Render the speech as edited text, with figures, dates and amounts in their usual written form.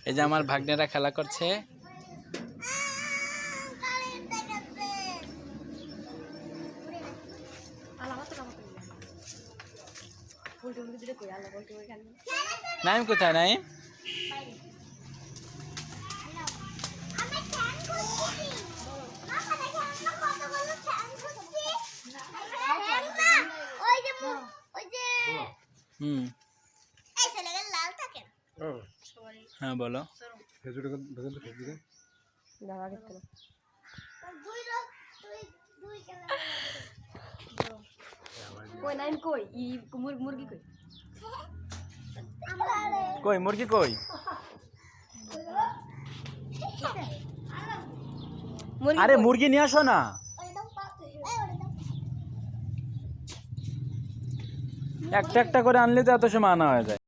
এই যে আমার ভাগ্নেরা খেলা করছে। নাইম কোথায়? নাইম হ্যাঁ বলো। কই মুরগি কই? আরে মুরগি নিয়ে আসো না। একটা একটা করে আনলে তো এত সময় আনা হয়ে যায়।